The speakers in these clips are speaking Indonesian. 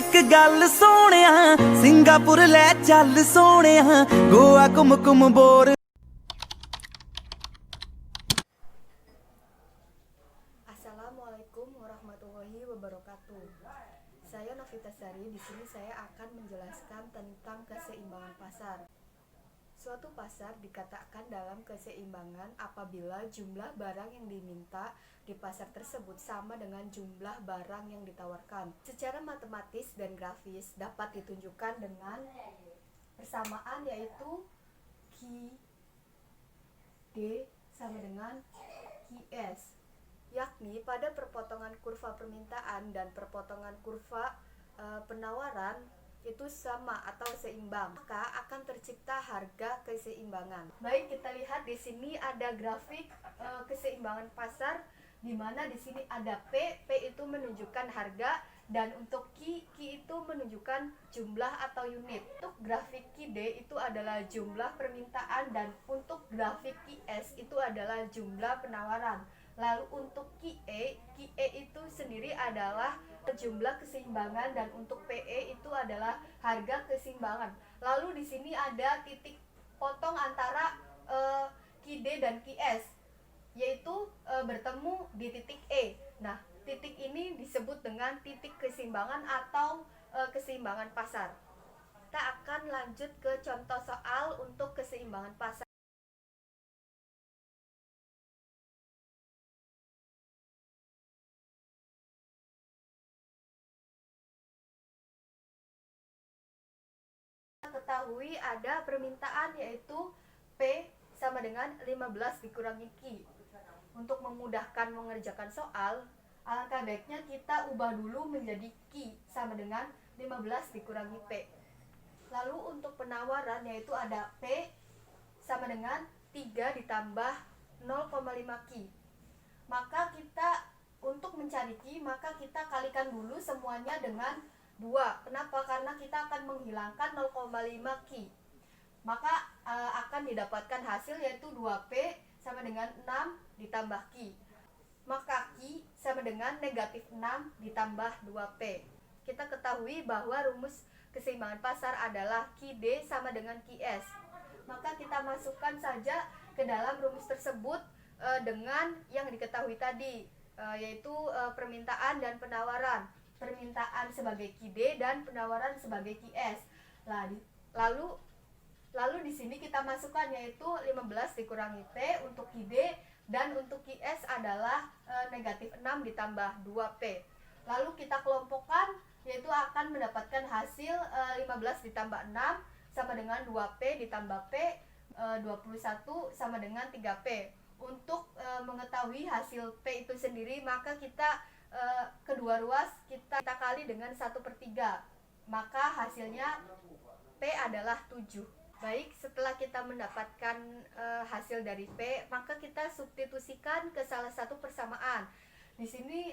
ਇੱਕ ਗੱਲ ਸੋਹਣਿਆ ਸਿੰਗਾਪੁਰ ਲੈ ਚੱਲ ਸੋਹਣਿਆ ਗੋਆ ਘੁੰਮ ਘੁੰਮ bore Assalamualaikum warahmatullahi wabarakatuh. Saya Novita Sari. Di sini saya akan menjelaskan tentang keseimbangan pasar. Suatu pasar dikatakan dalam keseimbangan apabila jumlah barang yang diminta di pasar tersebut sama dengan jumlah barang yang ditawarkan. Secara matematis dan grafis dapat ditunjukkan dengan persamaan, yaitu QD sama dengan QS, yakni pada perpotongan kurva permintaan dan perpotongan kurva penawaran itu sama atau seimbang, maka akan tercipta harga keseimbangan. Baik, kita lihat di sini ada grafik keseimbangan pasar, di mana di sini ada P itu menunjukkan harga, dan untuk Q itu menunjukkan jumlah atau unit. Untuk grafik QD itu adalah jumlah permintaan, dan untuk grafik QS itu adalah jumlah penawaran. Lalu untuk QE itu sendiri adalah jumlah keseimbangan, dan untuk PE itu adalah harga keseimbangan. Lalu di sini ada titik potong antara QD dan QS, yaitu bertemu di titik E. Nah, titik ini disebut dengan titik keseimbangan atau keseimbangan pasar. Kita akan lanjut ke contoh soal untuk keseimbangan pasar. Ketahui ada permintaan, yaitu P sama dengan 15 dikurangi Q. Untuk memudahkan mengerjakan soal, alangkah baiknya kita ubah dulu menjadi Q sama dengan 15 dikurangi P. Lalu untuk penawaran, yaitu ada P sama dengan 3 ditambah 0,5 Q. Maka kita untuk mencari Q, maka kita kalikan dulu semuanya dengan 2. Kenapa? Karena kita akan menghilangkan 0,5 Q. Maka akan didapatkan hasil, yaitu 2P sama dengan 6 ditambah Q. Maka Q sama dengan negatif 6 ditambah 2P. Kita ketahui bahwa rumus keseimbangan pasar adalah QD sama dengan QS. Maka kita masukkan saja ke dalam rumus tersebut dengan yang diketahui tadi, yaitu permintaan dan penawaran. Permintaan sebagai QD dan penawaran sebagai QS. Lalu di sini kita masukkan, yaitu 15 dikurangi P untuk QD, dan untuk QS adalah negatif 6 ditambah 2P. Lalu kita kelompokkan, yaitu akan mendapatkan hasil 15 ditambah 6 sama dengan 2P ditambah P, 21 sama dengan 3P. Untuk mengetahui hasil P itu sendiri, maka kita kedua ruas kita kali dengan 1/3, maka hasilnya P adalah 7. Baik, setelah kita mendapatkan hasil dari P, maka kita substitusikan ke salah satu persamaan. Di sini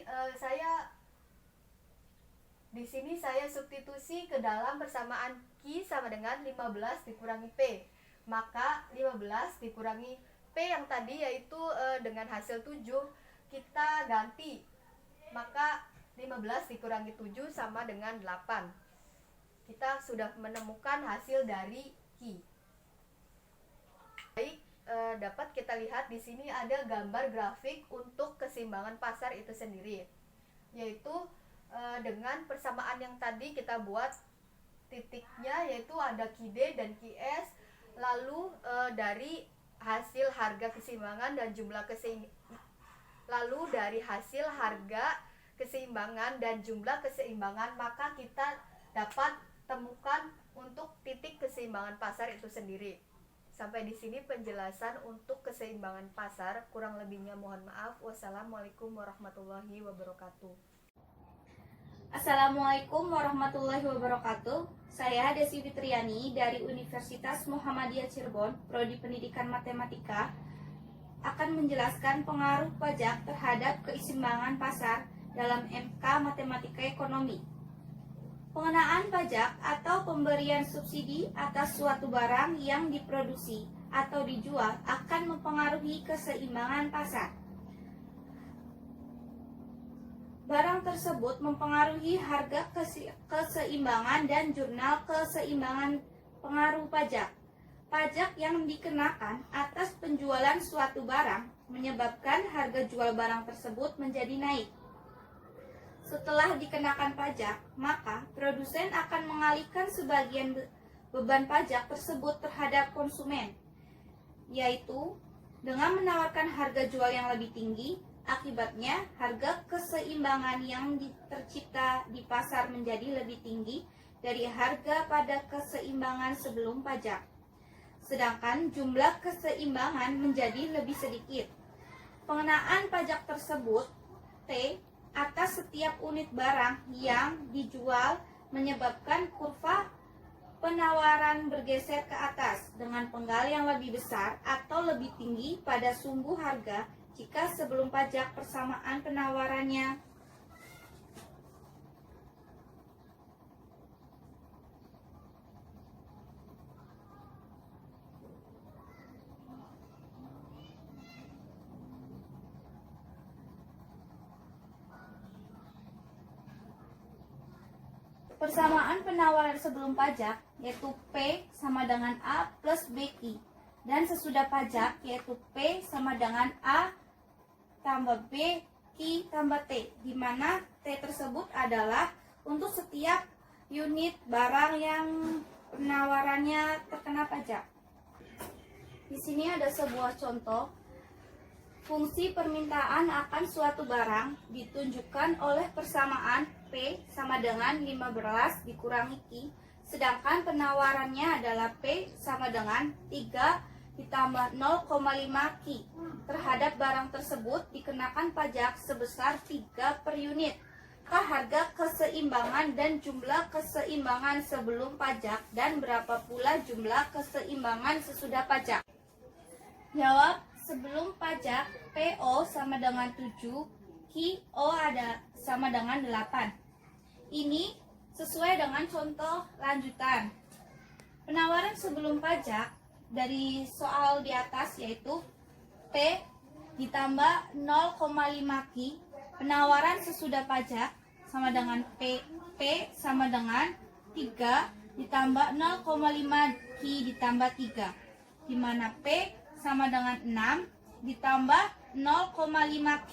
saya substitusi ke dalam persamaan Q sama dengan 15 dikurangi P. Maka 15 dikurangi P yang tadi, yaitu dengan hasil 7, kita ganti. Maka 15 dikurangi 7 sama dengan 8. Kita sudah menemukan hasil dari Q. Baik, dapat kita lihat di sini ada gambar grafik untuk keseimbangan pasar itu sendiri, yaitu dengan persamaan yang tadi kita buat titiknya, yaitu ada QD dan QS. Lalu dari hasil harga keseimbangan dan jumlah keseimbangan dan jumlah keseimbangan, maka kita dapat temukan untuk titik keseimbangan pasar itu sendiri. Sampai di sini penjelasan untuk keseimbangan pasar. Kurang lebihnya mohon maaf. Wassalamualaikum warahmatullahi wabarakatuh. Assalamualaikum warahmatullahi wabarakatuh. Saya Desi Fitriani dari Universitas Muhammadiyah Cirebon, Prodi Pendidikan Matematika, akan menjelaskan pengaruh pajak terhadap keseimbangan pasar dalam MK Matematika Ekonomi. Pengenaan pajak atau pemberian subsidi atas suatu barang yang diproduksi atau dijual akan mempengaruhi keseimbangan pasar. barang tersebut mempengaruhi harga keseimbangan dan jurnal keseimbangan pengaruh pajak. Pajak yang dikenakan atas penjualan suatu barang menyebabkan harga jual barang tersebut menjadi naik. Setelah dikenakan pajak, maka produsen akan mengalihkan sebagian beban pajak tersebut terhadap konsumen, yaitu dengan menawarkan harga jual yang lebih tinggi. Akibatnya, harga keseimbangan yang tercipta di pasar menjadi lebih tinggi dari harga pada keseimbangan sebelum pajak. Sedangkan jumlah keseimbangan menjadi lebih sedikit. Pengenaan pajak tersebut, T, atas setiap unit barang yang dijual menyebabkan kurva penawaran bergeser ke atas dengan penggal yang lebih besar atau lebih tinggi pada sumbu harga jika sebelum pajak persamaan penawarannya. Persamaan penawaran sebelum pajak yaitu P sama dengan A plus BQ, dan sesudah pajak yaitu P sama dengan A tambah B, Q tambah T, di mana T tersebut adalah untuk setiap unit barang yang penawarannya terkena pajak. Di sini ada sebuah contoh. Fungsi permintaan akan suatu barang ditunjukkan oleh persamaan P sama dengan 15 dikurangi Q, sedangkan penawarannya adalah P sama dengan 3 ditambah 0,5 Q. Terhadap barang tersebut dikenakan pajak sebesar 3 per unit. Harga keseimbangan dan jumlah keseimbangan sebelum pajak, dan berapa pula jumlah keseimbangan sesudah pajak? Jawab, sebelum pajak PO sama dengan 7, QO ada sama dengan 8. Ini sesuai dengan contoh lanjutan. Penawaran sebelum pajak dari soal di atas yaitu P ditambah 0,5 Q. Penawaran sesudah pajak sama dengan P sama dengan 3 ditambah 0,5 Q ditambah 3, di mana P sama dengan 6 ditambah 0,5 Q.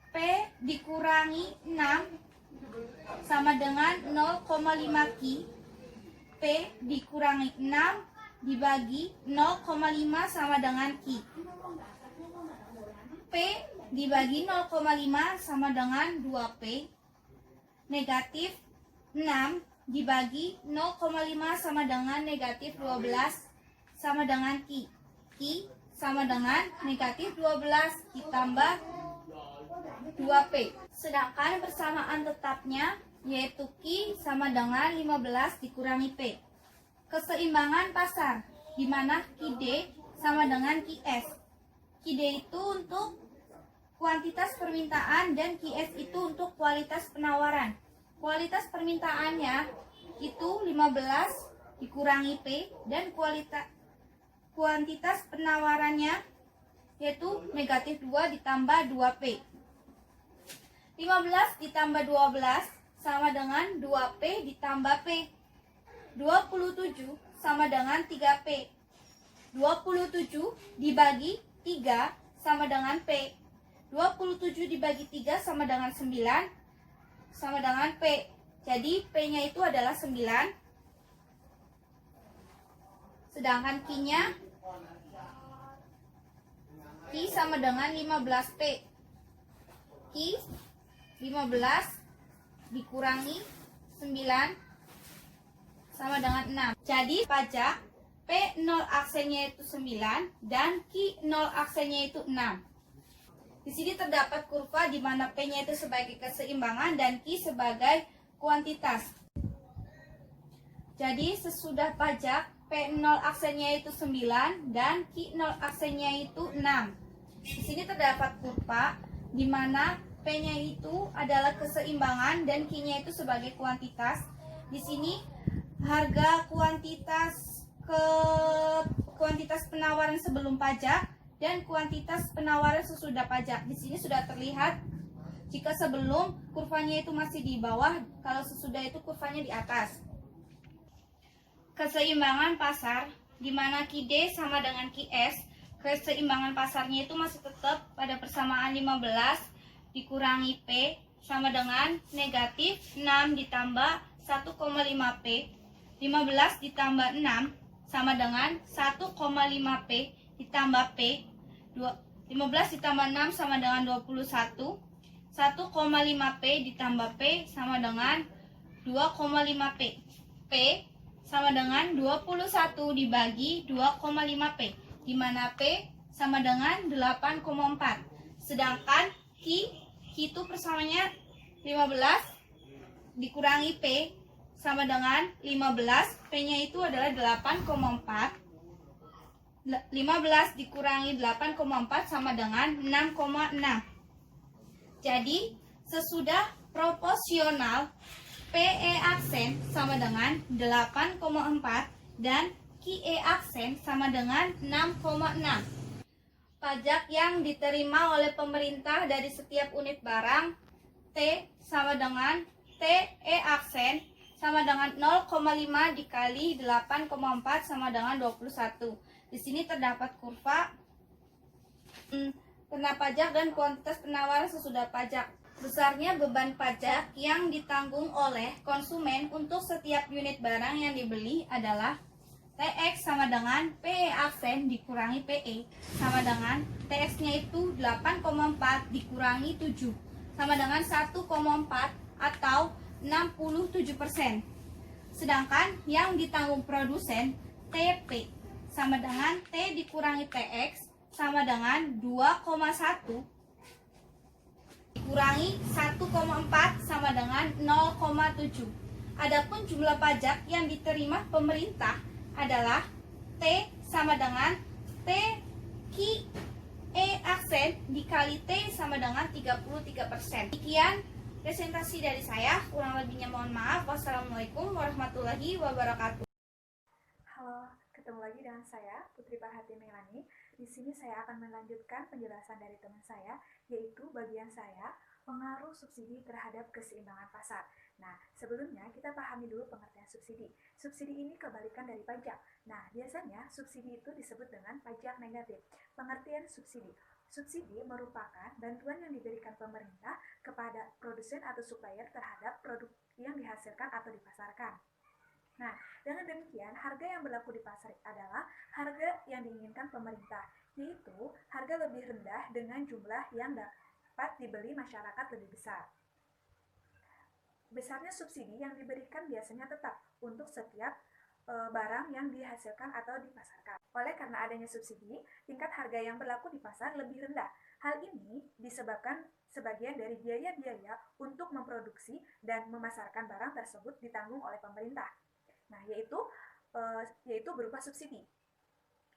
P dikurangi 6 sama dengan 0,5 Q. P dikurangi 6 dibagi 0,5 sama dengan Q. P dibagi 0,5 sama dengan 2P. Negatif 6 dibagi 0,5 sama dengan negatif 12 sama dengan Q. Q sama dengan negatif 12 ditambah 2P. Sedangkan persamaan tetapnya yaitu Q sama dengan 15 dikurangi P. Keseimbangan pasar, di mana QD sama dengan QS. QD itu untuk kuantitas permintaan dan QS itu untuk kualitas penawaran. Kualitas permintaannya itu 15 dikurangi P, dan kuantitas penawarannya yaitu negatif 2 ditambah 2P. 15 ditambah 12 sama dengan 2P ditambah P. 27 sama dengan 3P. 27 dibagi 3 sama dengan P. 27 dibagi 3 sama dengan 9 sama dengan P. Jadi P-nya itu adalah 9. Sedangkan Q-nya Q sama dengan 15P. Q 15 dikurangi 9 sama dengan 6. Jadi pajak P0 aksennya itu 9 dan Q0 aksennya itu 6. Di sini terdapat kurva di mana P-nya itu sebagai keseimbangan dan Q sebagai kuantitas. Jadi sesudah pajak P0 aksennya itu 9 dan Q0 aksennya itu 6. Di sini terdapat kurva di mana P-nya itu adalah keseimbangan dan Q-nya itu sebagai kuantitas. Di sini harga kuantitas penawaran sebelum pajak dan kuantitas penawaran sesudah pajak. Di sini sudah terlihat Jika sebelum kurvanya itu masih di bawah, kalau sesudah itu kurvanya di atas. Keseimbangan pasar, di mana QD sama dengan QS, keseimbangan pasarnya itu masih tetap pada persamaan 15 dikurangi P sama dengan negatif 6 ditambah 1,5 P. 15 ditambah 6 sama dengan 1,5 P ditambah P. 15 ditambah 6 sama dengan 21. 1,5 P ditambah P sama dengan 2,5 P. P sama dengan 21 dibagi 2,5 P, di mana P sama dengan 8,4. Sedangkan Q itu persamaannya 15 dikurangi P sama dengan 15. P-nya itu adalah 8,4. 15 dikurangi 8,4 sama dengan 6,6. Jadi, sesudah proporsional PE aksen sama dengan 8,4 dan QE aksen sama dengan 6,6. Pajak yang diterima oleh pemerintah dari setiap unit barang T sama dengan TE aksen sama dengan 0,5 dikali 8,4 sama dengan 21. Di sini terdapat kurva kena pajak dan kuantitas penawaran sesudah pajak. Besarnya beban pajak yang ditanggung oleh konsumen untuk setiap unit barang yang dibeli adalah TX sama dengan PE aksen dikurangi PE sama dengan TX-nya itu 8,4 dikurangi 7 sama dengan 1,4 atau 67%. Sedangkan yang ditanggung produsen TP sama dengan T dikurangi TX sama dengan 2,1 dikurangi 1,4 sama dengan 0,7. Adapun jumlah pajak yang diterima pemerintah adalah T sama dengan T Q E aksen dikali T sama dengan 33%. Sekian presentasi dari saya, kurang lebihnya mohon maaf. Wassalamualaikum warahmatullahi wabarakatuh. Halo, ketemu lagi dengan saya, Putri Parhati Melani. Di sini saya akan melanjutkan penjelasan dari teman saya, yaitu bagian saya, pengaruh subsidi terhadap keseimbangan pasar. Nah, sebelumnya kita pahami dulu pengertian subsidi. Subsidi ini kebalikan dari pajak. Nah, biasanya subsidi itu disebut dengan pajak negatif. Pengertian subsidi. Subsidi merupakan bantuan yang diberikan pemerintah kepada produsen atau supplier terhadap produk yang dihasilkan atau dipasarkan. Nah, dengan demikian, harga yang berlaku di pasar adalah harga yang diinginkan pemerintah, yaitu harga lebih rendah dengan jumlah yang dapat dibeli masyarakat lebih besar. Besarnya subsidi yang diberikan biasanya tetap untuk setiap barang yang dihasilkan atau dipasarkan. Oleh karena adanya subsidi, tingkat harga yang berlaku di pasar lebih rendah. Hal ini disebabkan sebagian dari biaya-biaya untuk memproduksi dan memasarkan barang tersebut ditanggung oleh pemerintah. Nah, yaitu berupa subsidi.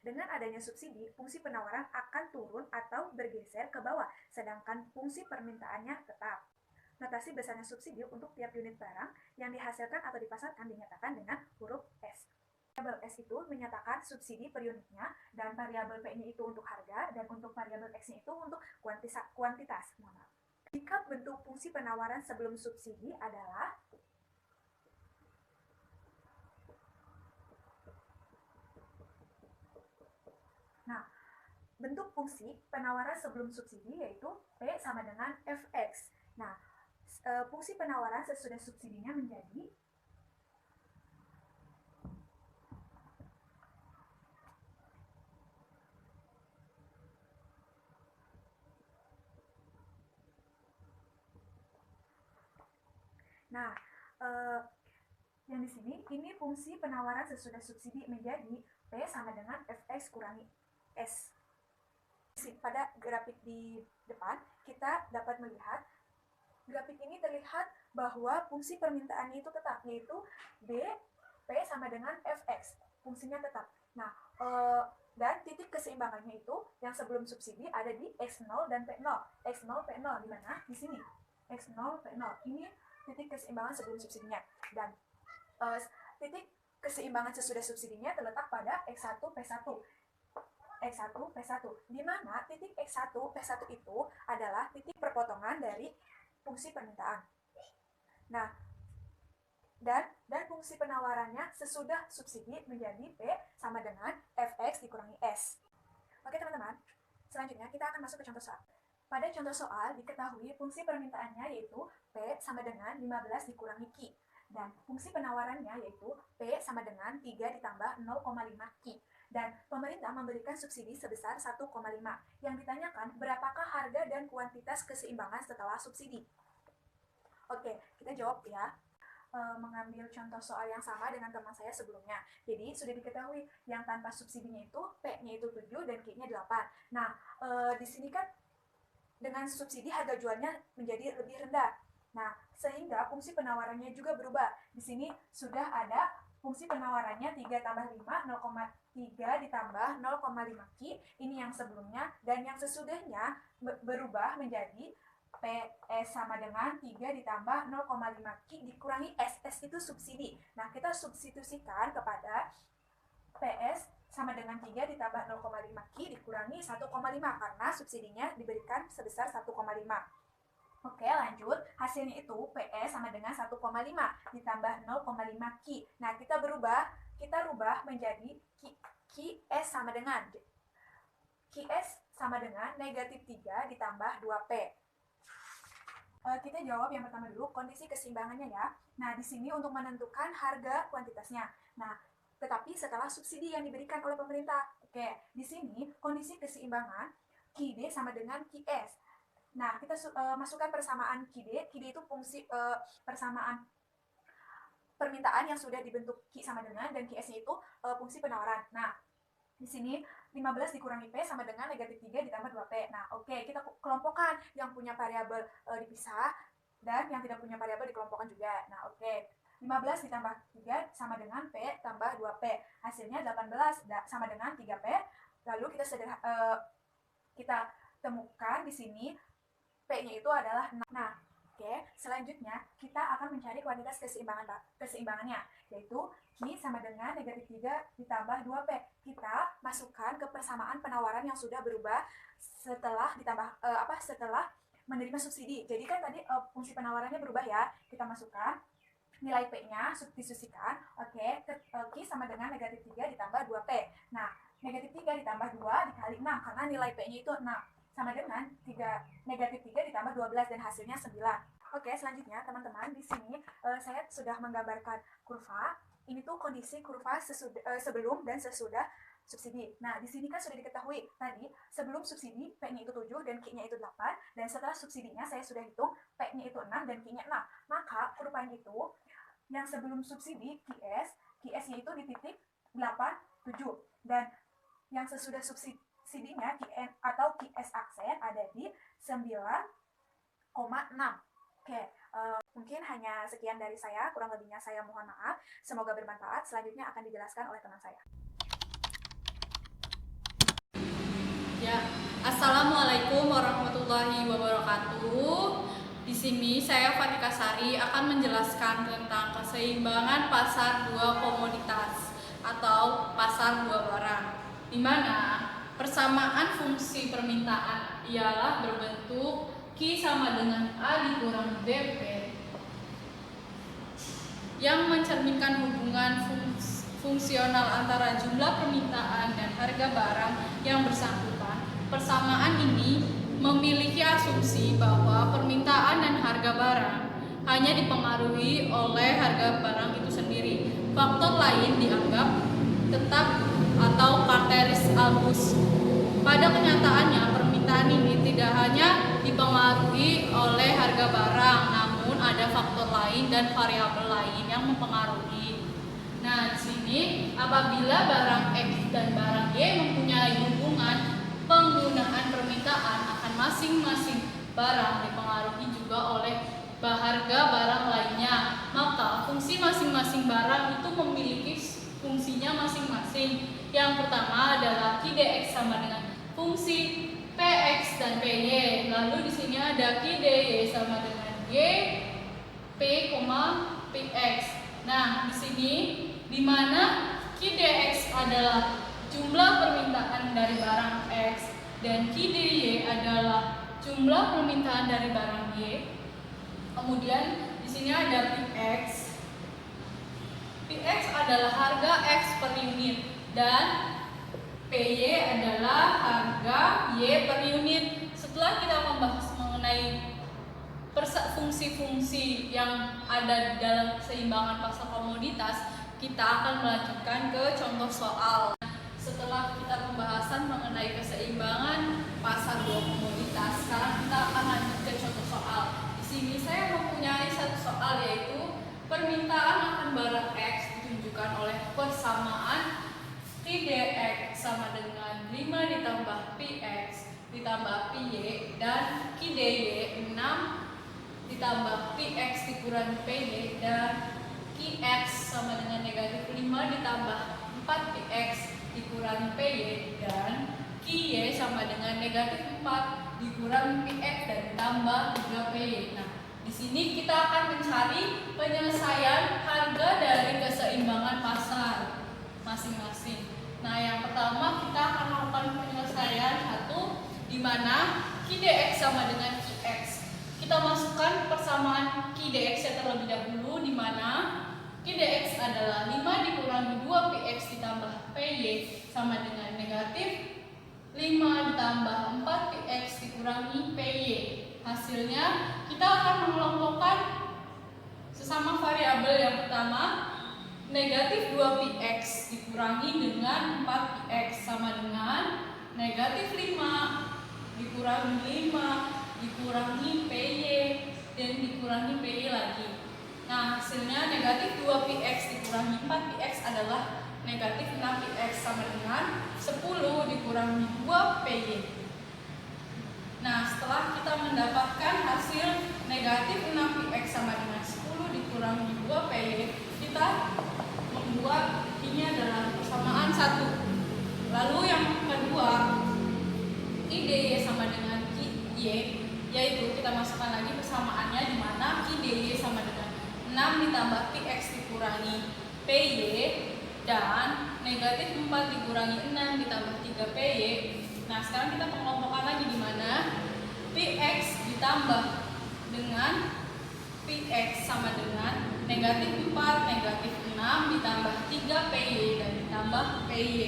Dengan adanya subsidi, fungsi penawaran akan turun atau bergeser ke bawah, sedangkan fungsi permintaannya tetap. Notasi besarnya subsidi untuk tiap unit barang yang dihasilkan atau dipasarkan dinyatakan dengan huruf S. Variabel S itu menyatakan subsidi per unitnya, dan variabel P-nya itu untuk harga, dan untuk variabel X-nya itu untuk kuantitas. Jika bentuk fungsi penawaran sebelum subsidi adalah bentuk fungsi penawaran sebelum subsidi yaitu P sama dengan Fx. Nah, fungsi penawaran sesudah subsidinya menjadi yang di sini ini fungsi penawaran sesudah subsidi menjadi P sama dengan Fx kurangi S. Pada grafik di depan, kita dapat melihat grafik ini terlihat bahwa fungsi permintaannya itu tetap, yaitu B, P sama dengan Fx, fungsinya tetap. Nah, dan titik keseimbangannya itu yang sebelum subsidi ada di X0 dan P0. X0, P0 di mana? Di sini. X0, P0. Ini titik keseimbangan sebelum subsidinya. Dan titik keseimbangan sesudah subsidinya terletak pada X1, P1. X1, P1, di mana titik X1, P1 itu adalah titik perpotongan dari fungsi permintaan. Nah, dan fungsi penawarannya sesudah subsidi menjadi P sama dengan Fx dikurangi S. Oke teman-teman, selanjutnya kita akan masuk ke contoh soal. Pada contoh soal diketahui fungsi permintaannya yaitu P sama dengan 15 dikurangi Q. Dan fungsi penawarannya yaitu P sama dengan 3 ditambah 0,5 Q. Dan pemerintah memberikan subsidi sebesar 1,5. Yang ditanyakan berapakah harga dan kuantitas keseimbangan setelah subsidi. Oke, kita jawab ya. Mengambil contoh soal yang sama dengan teman saya sebelumnya. Jadi sudah diketahui yang tanpa subsidinya itu P-nya itu 7 dan Q-nya 8. Nah, di sini kan dengan subsidi harga jualnya menjadi lebih rendah. Nah, sehingga fungsi penawarannya juga berubah. Di sini sudah ada fungsi penawarannya 3 tambah 5, 0,3 ditambah 0,5 Q. Ini yang sebelumnya, dan yang sesudahnya berubah menjadi PS sama dengan 3 ditambah 0,5 Q dikurangi S. S itu subsidi. Nah, kita substitusikan kepada PS sama dengan 3 ditambah 0,5 Q dikurangi 1,5 karena subsidinya diberikan sebesar 1,5. Oke, lanjut. Hasilnya itu PS sama dengan 1,5 ditambah 0,5 Q. Nah, kita rubah menjadi QS sama dengan negatif 3 ditambah 2P. Kita jawab yang pertama dulu, kondisi keseimbangannya ya. Nah, di sini untuk menentukan harga kuantitasnya. Nah, tetapi setelah subsidi yang diberikan oleh pemerintah. Oke, di sini kondisi keseimbangan QD sama dengan QS. Nah, kita masukkan persamaan QD. QD itu fungsi persamaan permintaan yang sudah dibentuk Q sama dengan, dan QS-nya itu fungsi penawaran. Nah, di sini 15 dikurangi P sama dengan negatif 3 ditambah 2P. Nah, oke, kita kelompokkan yang punya variabel dipisah dan yang tidak punya variabel dikelompokkan juga. Nah, oke. 15 ditambah 3 sama dengan P tambah 2P. Hasilnya 18 sama dengan 3P. Lalu kita temukan di sini P-nya itu adalah 6. Nah, oke, selanjutnya kita akan mencari kuantitas keseimbangannya, yaitu Q sama dengan negatif 3 ditambah 2P. Kita masukkan ke persamaan penawaran yang sudah berubah setelah setelah menerima subsidi. Jadi kan tadi fungsi penawarannya berubah ya. Kita masukkan nilai P-nya, substitusikan. Oke, Q sama dengan negatif 3 ditambah 2P. Nah, negatif 3 ditambah 2 dikali 6 karena nilai P-nya itu 6. Sama dengan negatif 3 ditambah 12 dan hasilnya 9. Oke, selanjutnya teman-teman, di sini saya sudah menggambarkan kurva. Ini tuh kondisi kurva sebelum dan sesudah subsidi. Nah, di sini kan sudah diketahui tadi sebelum subsidi P-nya itu 7 dan Q-nya itu 8, dan setelah subsidinya saya sudah hitung P-nya itu 6 dan Q-nya 6. Maka kurvanya itu yang sebelum subsidi QS-nya itu di titik 8, 7, dan yang sesudah subsidinya QN atau QS aksen ada di 9,6. Oke, mungkin hanya sekian dari saya, kurang lebihnya saya mohon maaf. Semoga bermanfaat. Selanjutnya akan dijelaskan oleh teman saya. Ya, Assalamualaikum warahmatullahi wabarakatuh. Di sini saya Fatika Sari akan menjelaskan tentang keseimbangan pasar dua komoditas atau pasar dua barang, di mana persamaan fungsi permintaan ialah berbentuk Q sama dengan A dikurangi BP yang mencerminkan hubungan fungsional antara jumlah permintaan dan harga barang yang bersangkutan. Persamaan ini memiliki asumsi bahwa permintaan dan harga barang hanya dipengaruhi oleh harga barang itu sendiri. Faktor lain dianggap tetap atau ceteris paribus. Pada kenyataannya, permintaan ini tidak hanya dipengaruhi oleh harga barang, namun ada faktor lain dan variabel lain yang mempengaruhi. Nah, di sini apabila barang X dan barang Y mempunyai hubungan penggunaan permintaan akan masing-masing barang dipengaruhi juga oleh harga barang lainnya, maka fungsi masing-masing barang itu memiliki fungsinya masing-masing. Yang pertama adalah QDX sama dengan fungsi PX dan PY. Lalu di sini ada QDY sama dengan Y, P, PX. Nah, di sini di mana QDX adalah jumlah permintaan dari barang X dan QDY adalah jumlah permintaan dari barang Y. Kemudian di sini ada PX. PX adalah harga X per unit dan PY adalah harga Y per unit. Setelah kita membahas mengenai fungsi-fungsi yang ada di dalam keseimbangan pasar komoditas, kita akan melanjutkan ke contoh soal. Setelah kita pembahasan mengenai keseimbangan pasar dua komoditas, sekarang kita akan lanjut ke contoh soal. Di sini saya mempunyai satu soal, yaitu permintaan akan barang X ditunjukkan oleh persamaan QDX sama dengan 5 ditambah PX ditambah PY dan QDY 6 ditambah PX dikurangi PY dan QX sama dengan negatif 5 ditambah 4PX dikurangi PY dan QY sama dengan negatif 4 dikurangi PX dan ditambah 3PY. Nah, di sini kita akan mencari penyelesaian harga dari keseimbangan pasar masing-masing. Nah, yang pertama kita akan melakukan penyelesaian satu, di mana QDX sama dengan QX. Kita masukkan persamaan QDX yang terlebih dahulu, di mana QDX adalah 5 dikurangi 2PX ditambah PY sama dengan negatif 5 ditambah 4PX dikurangi PY. Hasilnya kita akan mengelompokkan sesama variabel. Yang pertama, negatif 2PX dikurangi dengan 4PX sama dengan negatif 5 dikurangi 5 dikurangi PY dan dikurangi PY lagi. Nah, hasilnya negatif 2PX dikurangi 4PX adalah negatif 6PX sama dengan 10 dikurangi 2PY. Nah, setelah kita mendapatkan hasil negatif 6PX sama dengan 10 dikurangi 2PY, kita membuat ini adalah persamaan 1. Lalu yang kedua, QDY sama dengan QY, yaitu kita masukkan lagi persamaannya, di mana QDY sama dengan 6 ditambah PX dikurangi PY dan negatif 4 dikurangi 6 ditambah 3PY. Nah, sekarang kita pengelompokan lagi, di mana PX ditambah dengan PX sama dengan negatif 4 negatif 6 ditambah 3PY dan ditambah PY.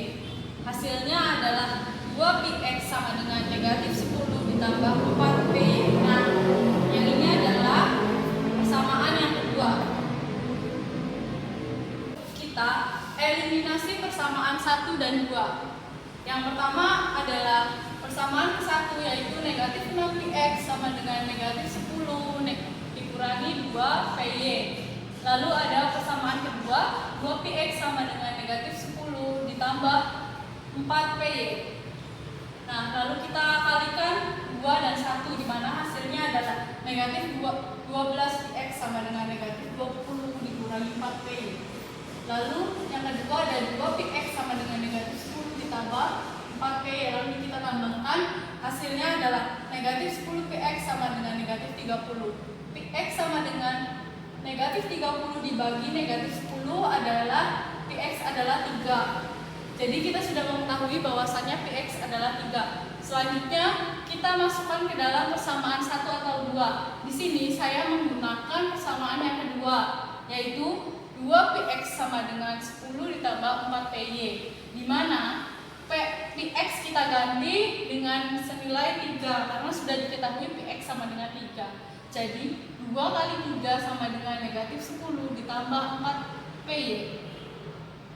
Hasilnya adalah 2PX sama dengan negatif 10 ditambah 4PY. Nah, yang ini adalah persamaan yang kedua. Kita eliminasi persamaan 1 dan 2. Yang pertama adalah persamaan ke-1, yaitu negatif 6PX sama dengan negatif 10 dikurangi 2PY. Lalu ada persamaan kedua, 2PX sama dengan negatif 10 ditambah 4PY. Nah, lalu kita kalikan 2 dan 1, di mana hasilnya adalah negatif 12PX sama dengan negatif 20 dikurangi 4PY. Lalu yang kedua ada 2PX sama dengan negatif 10 ditambah 4PY. Lalu kita tambahkan, hasilnya adalah negatif 10PX sama dengan negatif 30. PX sama dengan negatif 30 dibagi negatif 10 adalah PX adalah 3. Jadi kita sudah mengetahui bahwasannya PX adalah 3. Selanjutnya kita masukkan ke dalam persamaan 1 atau 2. Di sini saya menggunakan persamaan yang kedua, yaitu 2PX sama dengan 10 ditambah 4PY, di mana PX kita ganti dengan senilai 3 karena sudah diketahui PX sama dengan 3. Jadi 2 kali 3 sama dengan negatif 10 ditambah 4PY.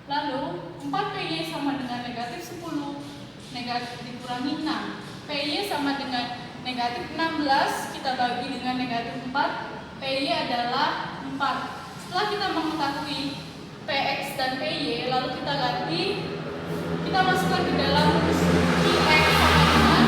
Lalu 4PY sama dengan negatif 10 negatif dikurangi 6. PY sama dengan negatif 16 kita bagi dengan negatif 4. PY adalah 4. Setelah kita mengetahui PX dan PY, lalu kita ganti, kita masukkan ke dalam QX sama dengan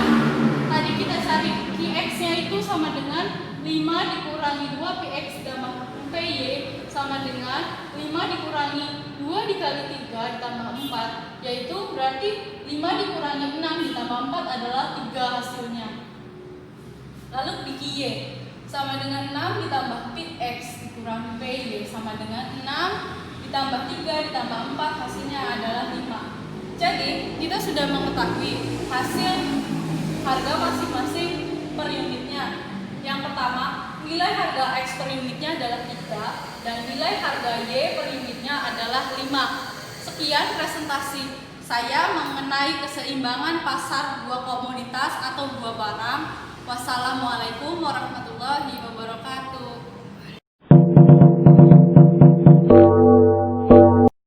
tadi kita cari QX-nya itu sama dengan 5 dikurangi 2 PX ditambah PY sama dengan 5 dikurangi 2 dikali 3 ditambah 4, yaitu berarti 5 dikurangi 6 ditambah 4 adalah 3 hasilnya. Lalu QY sama dengan 6 ditambah PX dikurangi PY sama dengan 6 ditambah 3 ditambah 4, hasilnya adalah 5. Jadi kita sudah mengetahui hasil harga masing-masing per unitnya. Yang pertama, nilai harga X per unitnya adalah 3 dan nilai harga Y per unitnya adalah 5. Sekian presentasi saya mengenai keseimbangan pasar dua komoditas atau dua barang. Wassalamualaikum warahmatullahi wabarakatuh.